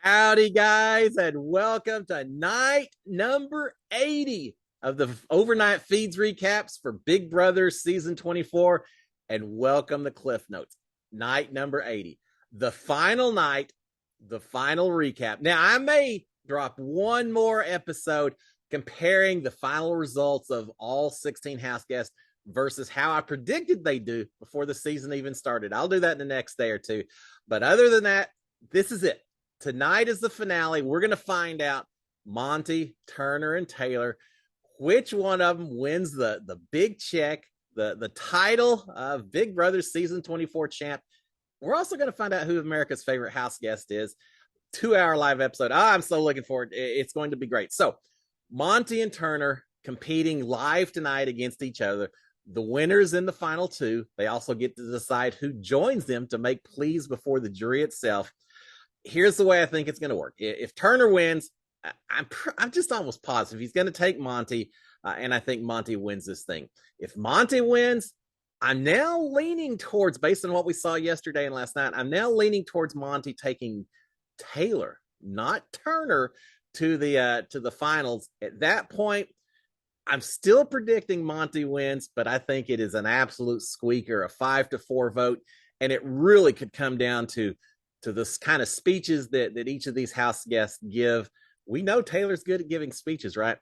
Howdy, guys, and welcome to night number 80 of the overnight feeds recaps for Big Brother season 24. And welcome to Cliff Notes, night number 80, the final night, the final recap. Now, I may drop one more episode comparing the final results of all 16 house guests versus how I predicted they do before the season even started. I'll do that in the next day or two. But other than that, this is it. Tonight is the finale. We're going to find out Monty, Turner, and Taylor, which one of them wins the big check, the title of Big Brother season 24 champ. We're also going to find out who America's favorite house guest is. 2-hour live episode. I'm so looking forward. It's going to be great. So Monty and Turner competing live tonight against each other. The winners in the final two. They also get to decide who joins them to make pleas before the jury itself. Here's the way I think it's going to work. If Turner wins, I'm just almost positive he's going to take Monty, and I think Monty wins this thing. If Monty wins, I'm now leaning towards, based on what we saw yesterday and last night, I'm now leaning towards Monty taking Taylor, not Turner, to the finals. At that point, I'm still predicting Monty wins, but I think it is an absolute squeaker, a 5-4 vote, and it really could come down to this kind of speeches that each of these house guests give. We know Taylor's good at giving speeches, right?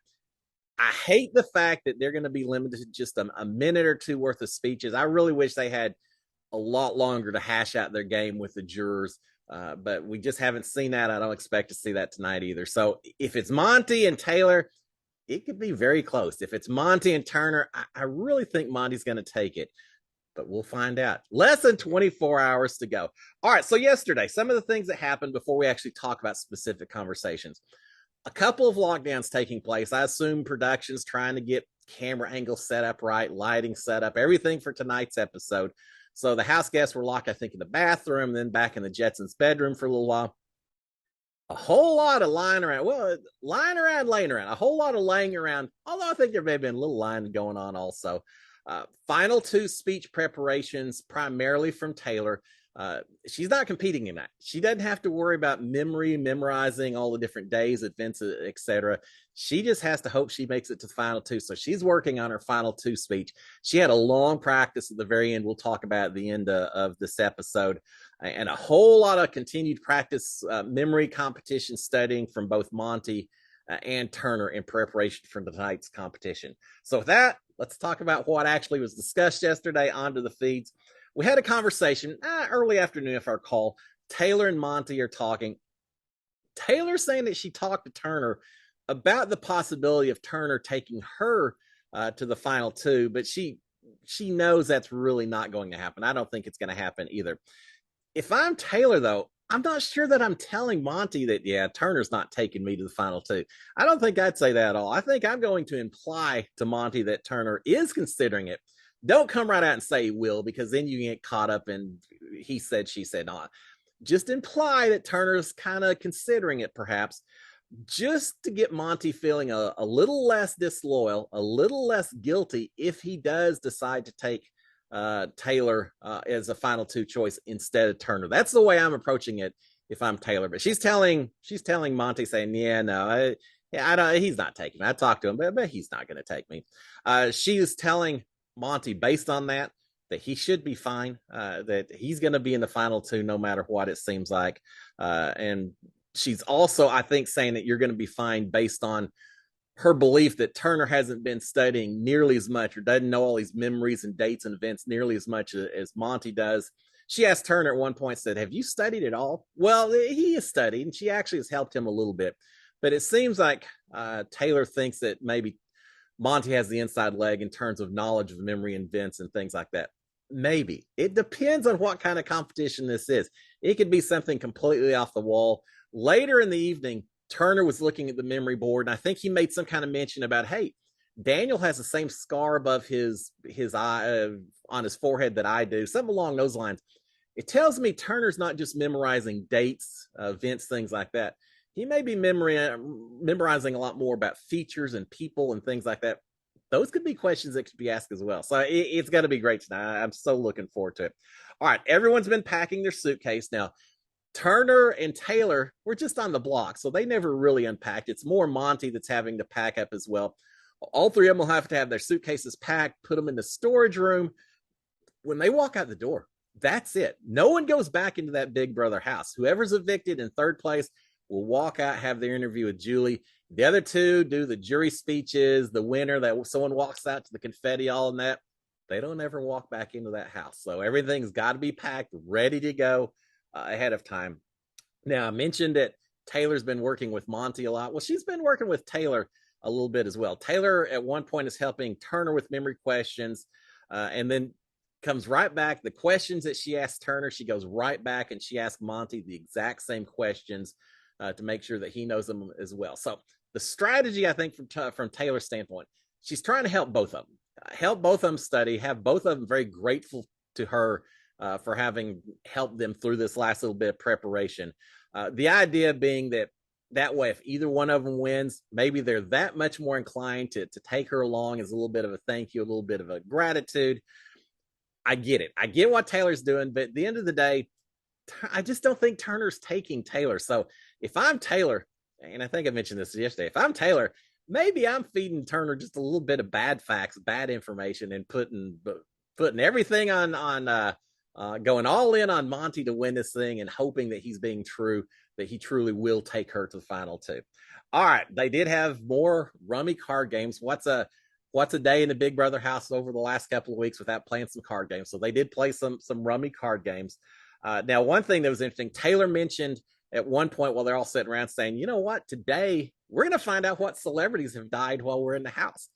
I hate the fact that they're going to be limited to just a minute or two worth of speeches. I really wish they had a lot longer to hash out their game with the jurors, but we just haven't seen that. I don't expect to see that tonight either. So if it's Monty and Taylor, it could be very close. If it's Monty and Turner, I really think Monty's going to take it, but we'll find out. Less than 24 hours to go. All right, so yesterday, some of the things that happened before we actually talk about specific conversations. A couple of lockdowns taking place. I assume production's trying to get camera angles set up right, lighting set up, everything for tonight's episode. So the house guests were locked, I think, in the bathroom, then back in the Jetsons' bedroom for a little while. A whole lot of lying around. Well, laying around. A whole lot of laying around. Although I think there may have been a little lying going on also. Final two speech preparations, primarily from Taylor. She's not competing in that. She doesn't have to worry about memorizing all the different days, events, etc. She just has to hope she makes it to the final two. So she's working on her final two speech. She had a long practice at the very end. We'll talk about at the end of this episode, and a whole lot of continued practice, memory competition studying from both Monty and Turner in preparation for tonight's competition. So with that, let's talk about what actually was discussed yesterday onto the feeds. We had a conversation early afternoon, if I recall. Taylor and Monty are talking. Taylor saying that she talked to Turner about the possibility of Turner taking her to the final two, but she knows that's really not going to happen. I don't think it's going to happen either. If I'm Taylor, though, I'm not sure that I'm telling Monty that, yeah, Turner's not taking me to the final two. I don't think I'd say that at all. I think I'm going to imply to Monty that Turner is considering it. Don't come right out and say he will, because then you get caught up in he said, she said not. Just imply that Turner's kind of considering it, perhaps, just to get Monty feeling a little less disloyal, a little less guilty if he does decide to take Taylor as a final two choice instead of Turner. That's the way I'm approaching it if I'm Taylor. But she's telling Monty, saying, yeah, no, I don't. He's not taking me. I talked to him, but he's not going to take me. She's telling Monty, based on that he should be fine, that he's going to be in the final two no matter what it seems like. And she's also, I think, saying that you're going to be fine based on her belief that Turner hasn't been studying nearly as much, or doesn't know all these memories and dates and events nearly as much as Monty does. She asked Turner at one point, said, have you studied at all? Well, he has studied, and she actually has helped him a little bit. But it seems like Taylor thinks that maybe Monty has the inside leg in terms of knowledge of memory and events and things like that. Maybe. It depends on what kind of competition this is. It could be something completely off the wall. Later in the evening, Turner was looking at the memory board, and I think he made some kind of mention about, hey, Daniel has the same scar above his eye, on his forehead that I do, something along those lines. It tells me Turner's not just memorizing dates, events, things like that. He may be memorizing a lot more about features and people and things like that. Those could be questions that could be asked as well. So it's going to be great tonight. I'm so looking forward to it. All right, everyone's been packing their suitcase now. Turner and Taylor were just on the block, so they never really unpacked. It's more Monty that's having to pack up as well. All three of them will have to have their suitcases packed, put them in the storage room. When they walk out the door, that's it. No one goes back into that Big Brother house. Whoever's evicted in third place will walk out, have their interview with Julie. The other two do the jury speeches. The winner, that someone walks out to the confetti, all in that. They don't ever walk back into that house. So everything's got to be packed, ready to go ahead of time. Now, I mentioned that Taylor's been working with Monty a lot. Well, she's been working with Taylor a little bit as well. Taylor at one point is helping Turner with memory questions, and then comes right back. The questions that she asked Turner, she goes right back and she asks Monty the exact same questions to make sure that he knows them as well. So the strategy, I think, from Taylor's standpoint, she's trying to help both of them, study, have both of them very grateful to her for having helped them through this last little bit of preparation. The idea being that way, if either one of them wins, maybe they're that much more inclined to take her along as a little bit of a thank you, a little bit of a gratitude. I get it. I get what Taylor's doing, but at the end of the day, I just don't think Turner's taking Taylor. So if I'm Taylor, and I think I mentioned this yesterday, if I'm Taylor, maybe I'm feeding Turner just a little bit of bad facts, bad information, and putting everything on going all in on Monty to win this thing, and hoping that he's being true, that he truly will take her to the final two. All right, they did have more rummy card games. What's a day in the Big Brother house over the last couple of weeks without playing some card games? So they did play some rummy card games. Now, one thing that was interesting, Taylor mentioned at one point while they're all sitting around saying, you know what, today we're going to find out what celebrities have died while we're in the house.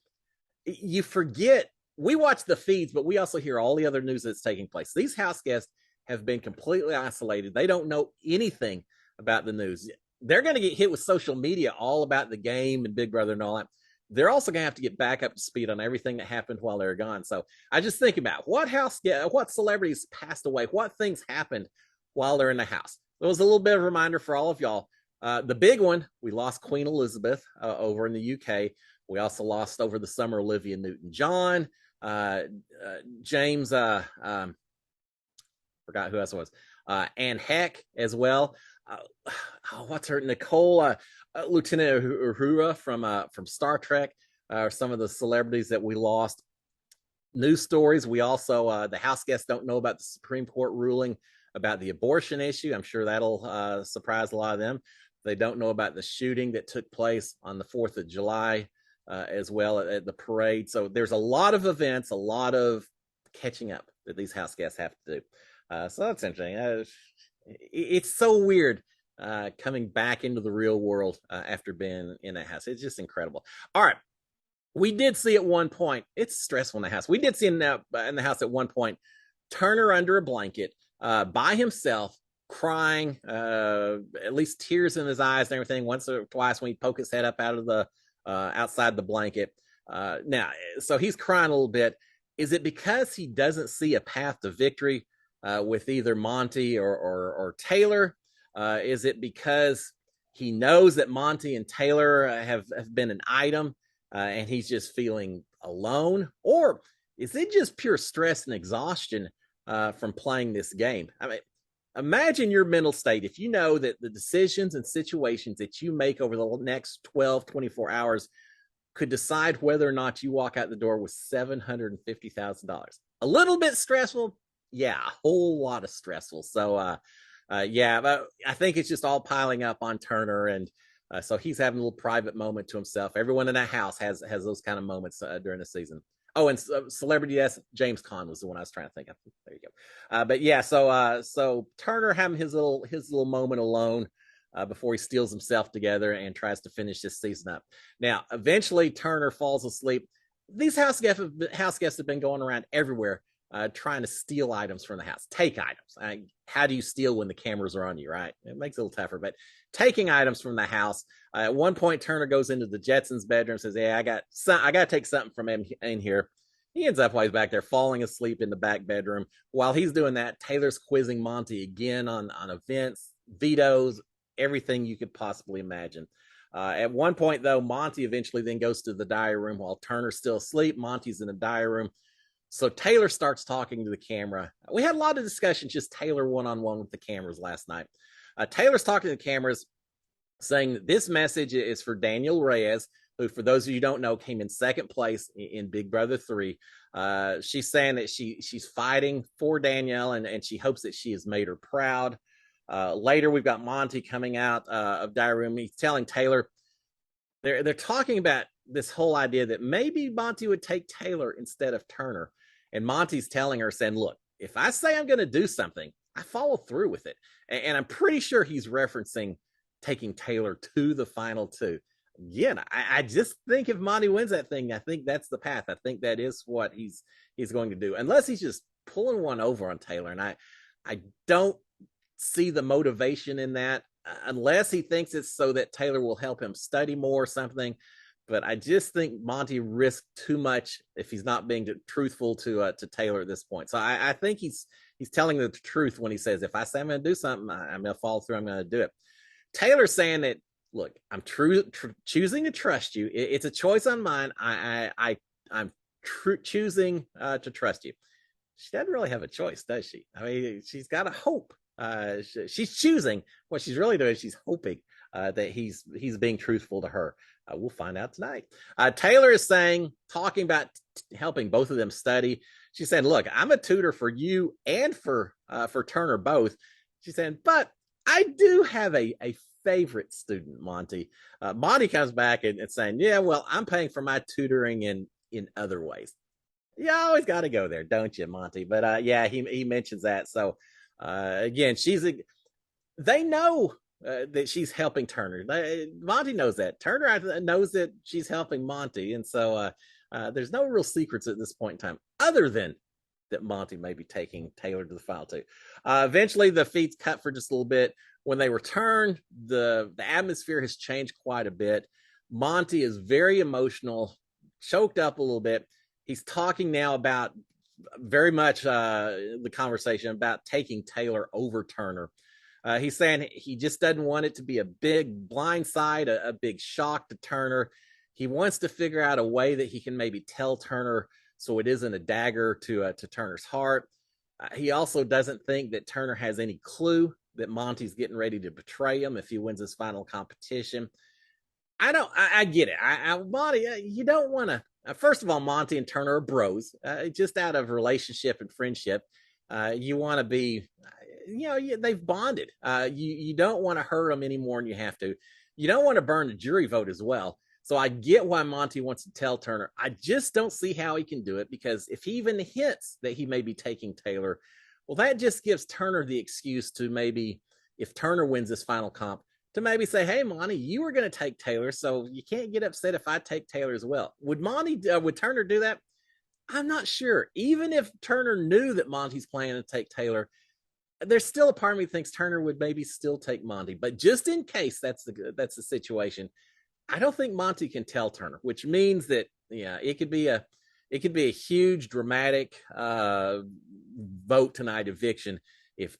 You forget, we watch the feeds, but we also hear all the other news that's taking place. These house guests have been completely isolated. They don't know anything about the news. They're going to get hit with social media all about the game and Big Brother and all that. They're also going to have to get back up to speed on everything that happened while they were gone. So I just think about what celebrities passed away, what things happened while they're in the house. It was a little bit of a reminder for all of y'all. The big one, we lost Queen Elizabeth over in the UK. We also lost over the summer Olivia Newton-John, James, forgot who else it was, Anne Heck as well. What's her, Nicole, Lieutenant Uhura from Star Trek, are some of the celebrities that we lost. News stories, we also, the house guests don't know about the Supreme Court ruling about the abortion issue. I'm sure that'll surprise a lot of them. They don't know about the shooting that took place on the 4th of July as well at the parade. So there's a lot of events, a lot of catching up that these house guests have to do. So that's interesting. It's so weird coming back into the real world after being in a house. It's just incredible. All right. We did see at one point, it's stressful in the house. We did see in the house at one point, Turner under a blanket by himself, crying, at least tears in his eyes and everything, once or twice when he poked his head up out of the outside the blanket. Now, so he's crying a little bit. Is it because he doesn't see a path to victory with either Monty or Taylor? Is it because he knows that Monty and Taylor have been an item and he's just feeling alone? Or is it just pure stress and exhaustion from playing this game? I mean, imagine your mental state if you know that the decisions and situations that you make over the next 12, 24 hours could decide whether or not you walk out the door with $750,000. A little bit stressful. Yeah, a whole lot of stressful. So, yeah, but I think it's just all piling up on Turner. And so he's having a little private moment to himself. Everyone in that house has those kind of moments during the season. Oh, and celebrity yes, James Caan was the one I was trying to think of. There you go. But yeah, so Turner having his little moment alone before he steals himself together and tries to finish this season up. Now, eventually Turner falls asleep. These house guests have been going around everywhere trying to steal items from the house, take items. How do you steal when the cameras are on you, right? It makes it a little tougher, but taking items from the house. At one point, Turner goes into the Jetsons' bedroom, says, "Yeah, I got to take something from him in here." He ends up while he's back there falling asleep in the back bedroom. While he's doing that, Taylor's quizzing Monty again on events, vetoes, everything you could possibly imagine. At one point, though, Monty eventually then goes to the diary room while Turner's still asleep. Monty's in the diary room. So Taylor starts talking to the camera. We had a lot of discussions, just Taylor one-on-one with the cameras last night. Taylor's talking to the cameras, saying that this message is for Daniel Reyes, who, for those of you who don't know, came in second place in Big Brother 3. She's saying that she's fighting for Danielle, and she hopes that she has made her proud. Later, we've got Monty coming out of diary room. He's telling Taylor, they're talking about this whole idea that maybe Monty would take Taylor instead of Turner. And Monty's telling her, saying, look, if I say I'm going to do something, I follow through with it. And I'm pretty sure he's referencing taking Taylor to the final two. Again, I just think if Monty wins that thing, I think that's the path. I think that is what he's going to do, unless he's just pulling one over on Taylor. And I don't see the motivation in that, unless he thinks it's so that Taylor will help him study more or something. But I just think Monty risked too much if he's not being truthful to Taylor at this point. So I think he's telling the truth when he says, if I say I'm going to do something, I'm going to follow through. I'm going to do it. Taylor's saying that, look, I'm choosing to trust you. It's a choice on mine. I'm choosing to trust you. She doesn't really have a choice, does she? I mean, she's got a hope. She's choosing. What she's really doing is she's hoping that he's being truthful to her. We'll find out tonight. Taylor is talking about helping both of them study. She's saying, look, I'm a tutor for you and for Turner both. She's saying, but I do have a favorite student, Monty. Monty comes back and saying, yeah, well, I'm paying for my tutoring in other ways. You always got to go there, don't you, Monty? But yeah, he mentions that. So again, they know that she's helping Turner. Monty knows that. Turner knows that she's helping Monty. And so there's no real secrets at this point in time, other than that Monty may be taking Taylor to the final two. Eventually, the feed's cut for just a little bit. When they return, the atmosphere has changed quite a bit. Monty is very emotional, choked up a little bit. He's talking now about very much the conversation about taking Taylor over Turner. He's saying he just doesn't want it to be a big blindside, a big shock to Turner. He wants to figure out a way that he can maybe tell Turner so it isn't a dagger to Turner's heart. He also doesn't think that Turner has any clue that Monty's getting ready to betray him if he wins his final competition. I get it. Monty, you don't want to. First of all, Monty and Turner are bros, just out of relationship and friendship. You want to be, they've bonded. You don't want to hurt them any more than you have to. You don't want to burn the jury vote as well. So I get why Monty wants to tell Turner. I just don't see how he can do it, because if he even hints that he may be taking Taylor, well, that just gives Turner the excuse to maybe, if Turner wins this final comp, to maybe say, hey, Monty, you were going to take Taylor, so you can't get upset if I take Taylor as well. Would Turner do that? I'm not sure. Even if Turner knew that Monty's planning to take Taylor, there's still a part of me thinks Turner would maybe still take Monty. But just in case that's the situation, I don't think Monty can tell Turner, which means that, yeah, it could be a huge dramatic vote tonight, eviction. If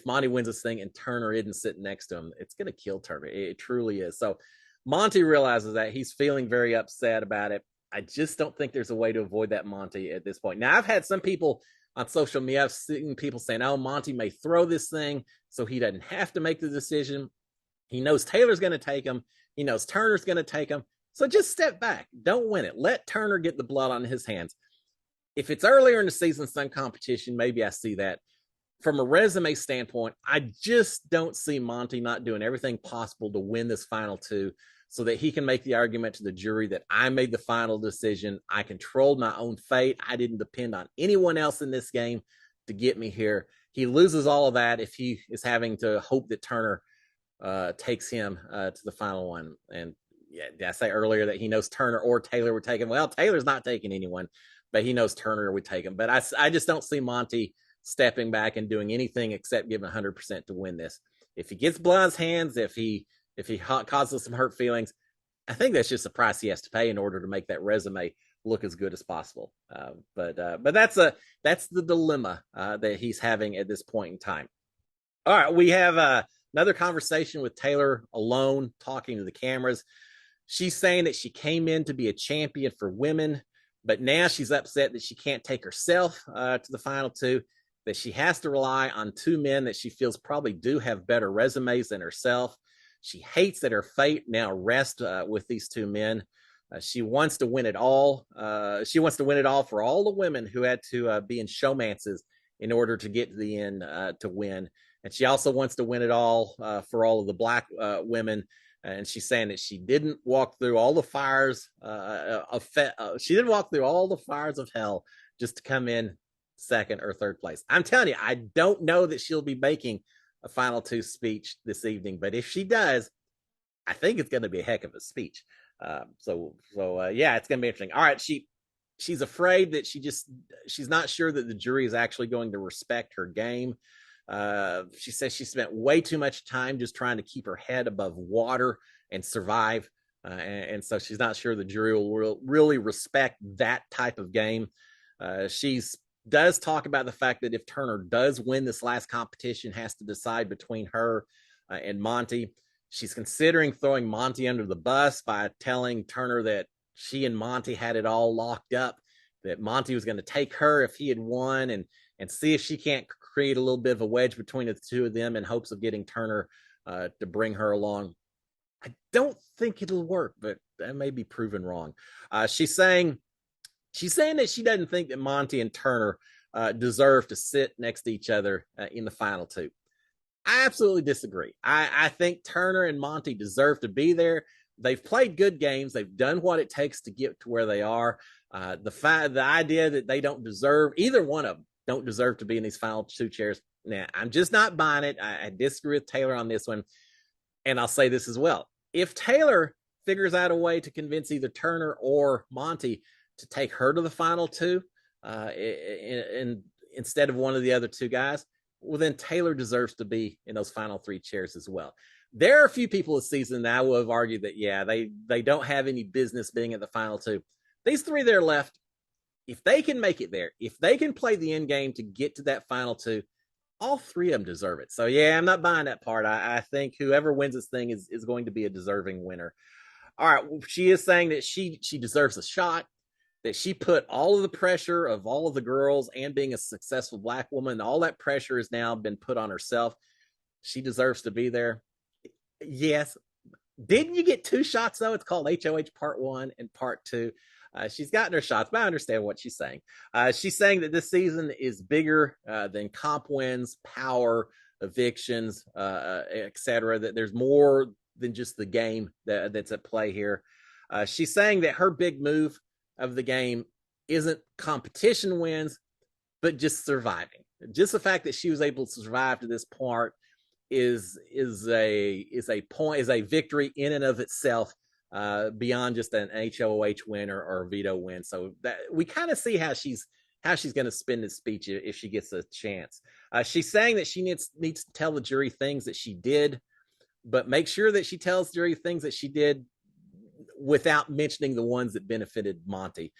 Monty wins this thing and Turner isn't sitting next to him, it's going to kill Turner. It truly is. So Monty realizes that. He's feeling very upset about it. I just don't think there's a way to avoid that, Monty, at this point. Now, I've had some people on social media, I've seen people saying, oh, Monty may throw this thing so he doesn't have to make the decision. He knows Taylor's going to take him. He knows Turner's going to take him. So just step back. Don't win it. Let Turner get the blood on his hands. If it's earlier in the season, some competition, maybe I see that. From a resume standpoint, I just don't see Monty not doing everything possible to win this final two so that he can make the argument to the jury that I made the final decision. I controlled my own fate. I didn't depend on anyone else in this game to get me here. He loses all of that if he is having to hope that Turner takes him to the final one. And yeah, did I say earlier that he knows Turner or Taylor would take him? Well, Taylor's not taking anyone, but he knows Turner would take him. But I just don't see Monty stepping back and doing anything except giving 100% to win this. If he gets blood on his hands, if he causes some hurt feelings, I think that's just a price he has to pay in order to make that resume look as good as possible. But that's the dilemma that he's having at this point in time. All right, we have another conversation with Taylor alone, talking to the cameras. She's saying that she came in to be a champion for women, but now she's upset that she can't take herself to the final two. that she has to rely on two men that she feels probably do have better resumes than herself. She hates that her fate now rests with these two men. She wants to win it all. She wants to win it all for all the women who had to be in showmances in order to get to the end to win. And she also wants to win it all for all of the black women. And she's saying that she didn't walk through all the fires she didn't walk through all the fires of hell just to come in second or third place. I'm telling you, I don't know that she'll be making a final two speech this evening, but if she does, I think it's going to be a heck of a speech. Yeah, it's going to be interesting. All right, she's afraid that she's not sure that the jury is actually going to respect her game. She says she spent way too much time just trying to keep her head above water and survive. And so she's not sure the jury will really respect that type of game. She's does talk about the fact that if Turner does win this last competition, has to decide between her and Monty. She's considering throwing Monty under the bus by telling Turner that she and Monty had it all locked up, that Monty was going to take her if he had won, and see if she can't create a little bit of a wedge between the two of them in hopes of getting Turner to bring her along. I don't think it'll work, but that may be proven wrong. She's saying that she doesn't think that Monty and Turner deserve to sit next to each other in the final two. I absolutely disagree. I think Turner and Monty deserve to be there. They've played good games. They've done what it takes to get to where they are. The idea that they don't deserve, either one of them don't deserve to be in these final two chairs. Nah, I'm just not buying it. I disagree with Taylor on this one. And I'll say this as well. If Taylor figures out a way to convince either Turner or Monty to take her to the final two instead of one of the other two guys, well, then Taylor deserves to be in those final three chairs as well. There are a few people this season that will have argued that, yeah, they don't have any business being at the final two. These three that are left, if they can make it there, if they can play the end game to get to that final two, all three of them deserve it. So, yeah, I'm not buying that part. I think whoever wins this thing is going to be a deserving winner. All right, she is saying that she deserves a shot, that she put all of the pressure of all of the girls and being a successful black woman, all that pressure has now been put on herself. She deserves to be there. Yes. Didn't you get two shots, though? It's called HOH Part 1 and Part 2. She's gotten her shots, but I understand what she's saying. She's saying that this season is bigger than comp wins, power, evictions, etc. That there's more than just the game that's at play here. She's saying that her big move of the game isn't competition wins, but just surviving. Just the fact that she was able to survive to this point is a victory in and of itself, beyond just an HOH win or a veto win. So that we kind of see how she's going to spin this speech if she gets a chance. She's saying that she needs to tell the jury things that she did, but make sure that she tells the jury things that she did without mentioning the ones that benefited Monty.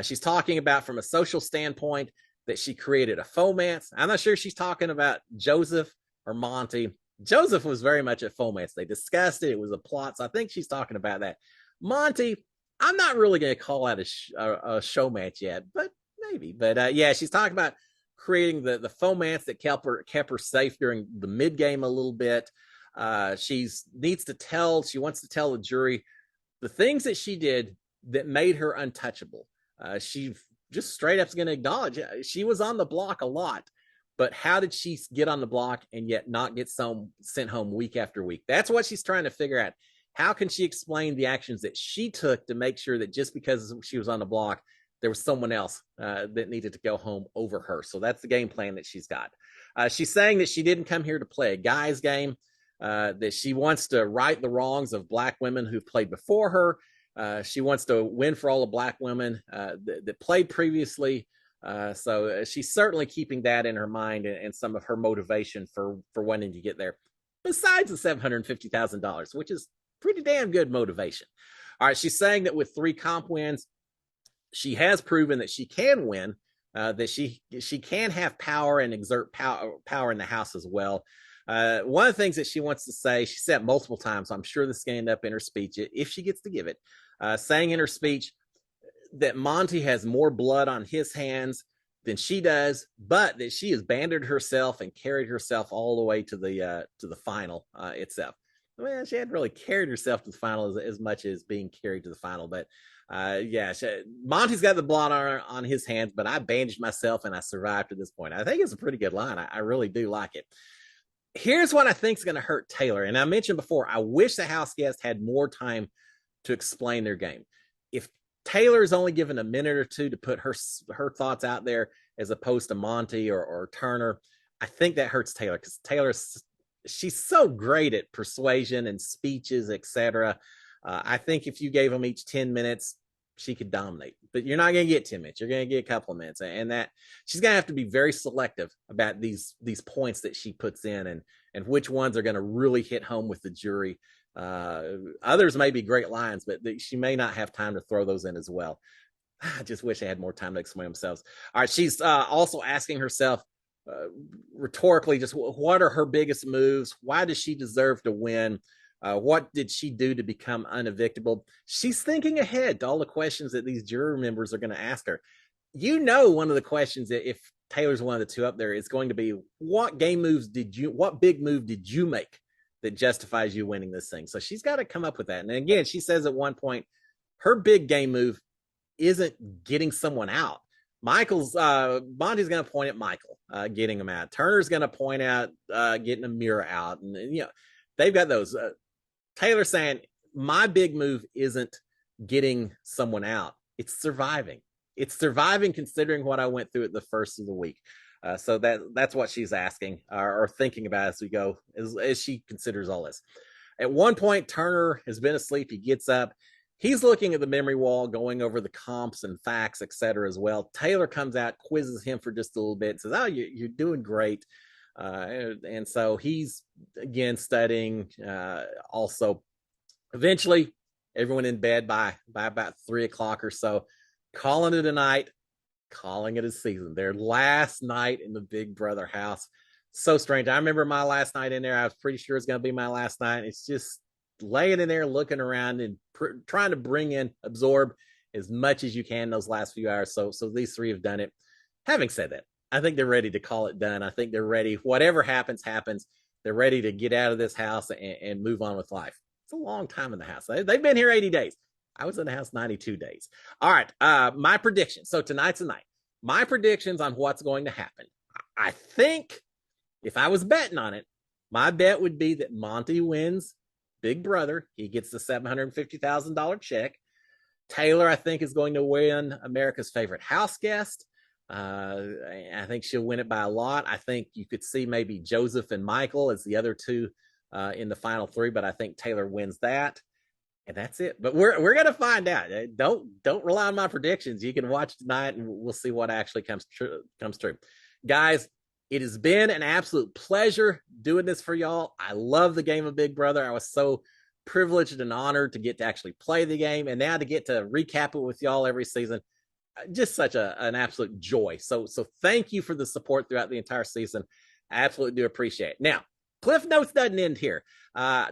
She's talking about, from a social standpoint, that she created a fomance. I'm not sure she's talking about Joseph or Monty. Joseph was very much a fomance. They discussed it. It was a plot. So I think she's talking about that. Monty, I'm not really going to call out a showmatch yet, but maybe. But yeah, she's talking about creating the fomance that kept her safe during the mid game a little bit. She wants to tell the jury the things that she did that made her untouchable. She just straight up is going to acknowledge she was on the block a lot, but how did she get on the block and yet not get sent home week after week? That's what she's trying to figure out. How can she explain the actions that she took to make sure that just because she was on the block, there was someone else that needed to go home over her? So that's the game plan that she's got. She's saying that she didn't come here to play a guy's game, that she wants to right the wrongs of black women who've played before her. She wants to win for all the black women that played previously. So she's certainly keeping that in her mind and some of her motivation for wanting to get there, besides the $750,000, which is pretty damn good motivation. All right, she's saying that with 3 comp wins, she has proven that she can win, that she can have power and exert power in the house as well. One of the things that she wants to say, she said multiple times, so I'm sure this is going to end up in her speech if she gets to give it, saying in her speech that Monty has more blood on his hands than she does, but that she has banded herself and carried herself all the way to the final itself. Well, she hadn't really carried herself to the final as much as being carried to the final, but yeah, Monty's got the blood on his hands, but I bandaged myself and I survived to this point. I think it's a pretty good line. I really do like it. Here's what I think is going to hurt Taylor. And I mentioned before, I wish the Houseguest had more time to explain their game. If Taylor is only given a minute or two to put her thoughts out there as opposed to Monty or Turner, I think that hurts Taylor because she's so great at persuasion and speeches, etc. I think if you gave them each 10 minutes, she could dominate. But you're not going to get 10 minutes. You're going to get a couple of minutes. And that she's going to have to be very selective about these points that she puts in and which ones are going to really hit home with the jury. Others may be great lines, but she may not have time to throw those in as well. I just wish they had more time to explain themselves. All right, she's also asking herself rhetorically, just what are her biggest moves? Why does she deserve to win? What did she do to become unevictable? She's thinking ahead to all the questions that these juror members are going to ask her. You know, one of the questions, if Taylor's one of the two up there, is going to be, what big move did you make that justifies you winning this thing? So she's got to come up with that. And again, she says at one point, her big game move isn't getting someone out. Monty's going to point at Michael, getting him out. Turner's going to point out getting Amira out. And, you know, they've got those. Taylor saying, my big move isn't getting someone out. It's surviving. It's surviving considering what I went through at the first of the week. So that's what she's asking or thinking about as we go, as she considers all this. At one point, Turner has been asleep. He gets up. He's looking at the memory wall, going over the comps and facts, et cetera, as well. Taylor comes out, quizzes him for just a little bit, says, oh, you're doing great. And so he's again studying. Also, eventually, everyone in bed by about 3:00 or so, calling it a night, calling it a season. Their last night in the Big Brother house. So strange. I remember my last night in there. I was pretty sure it's going to be my last night. It's just laying in there, looking around, and trying to absorb as much as you can those last few hours. So these three have done it. Having said that, I think they're ready to call it done. I think they're ready. Whatever happens. They're ready to get out of this house and move on with life. It's a long time in the house. They've been here 80 days. I was in the house 92 days. All right. My prediction. So tonight's the night. My predictions on what's going to happen. I think if I was betting on it, my bet would be that Monty wins Big Brother. He gets the $750,000 check. Taylor, I think, is going to win America's Favorite Houseguest. I think she'll win it by a lot. I think you could see maybe Joseph and Michael as the other two in the final three, but I think Taylor wins that. And that's it. But we're gonna find out. Don't rely on my predictions. You can watch tonight, and we'll see what actually comes true. Guys, it has been an absolute pleasure doing this for y'all. I love the game of Big Brother. I was so privileged and honored to get to actually play the game, and now to get to recap it with y'all every season. Just such an absolute joy. So thank you for the support throughout the entire season. I absolutely do appreciate it. Now, Cliff Notes doesn't end here.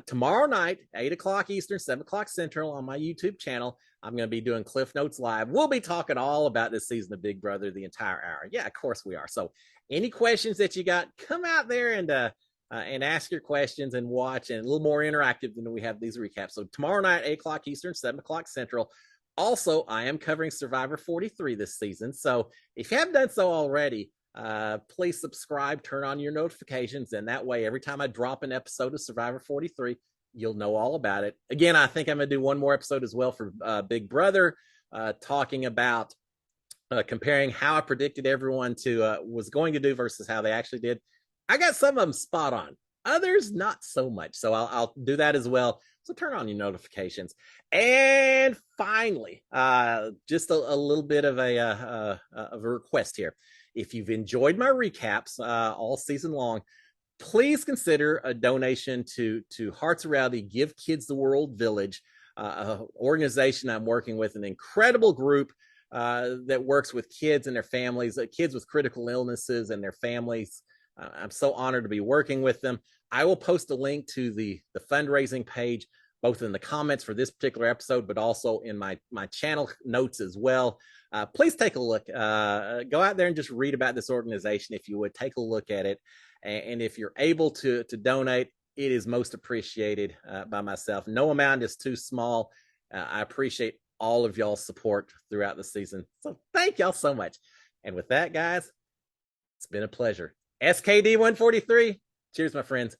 Tomorrow night, 8:00 Eastern, 7:00 Central on my YouTube channel, I'm going to be doing Cliff Notes Live. We'll be talking all about this season of Big Brother the entire hour. Yeah, of course we are. So any questions that you got, come out there and ask your questions and watch, and a little more interactive than we have these recaps. So tomorrow night, 8:00 Eastern, 7:00 Central. Also, I am covering Survivor 43 this season. So if you haven't done so already, please subscribe, turn on your notifications, and that way every time I drop an episode of Survivor 43, you'll know all about it. Again, I think I'm going to do one more episode as well for Big Brother, talking about comparing how I predicted everyone was going to do versus how they actually did. I got some of them spot on, others not so much. So I'll do that as well. So turn on your notifications. And finally, just a little bit of a request here. If you've enjoyed my recaps all season long, please consider a donation to Hearts of Reality Give Kids the World Village, an organization I'm working with, an incredible group that works with kids and their families, kids with critical illnesses and their families. I'm so honored to be working with them. I will post a link to the fundraising page both in the comments for this particular episode, but also in my channel notes as well. Please take a look. Go out there and just read about this organization if you would. Take a look at it. And if you're able to donate, it is most appreciated by myself. No amount is too small. I appreciate all of y'all's support throughout the season. So thank y'all so much. And with that, guys, it's been a pleasure. SKD 143. Cheers, my friends.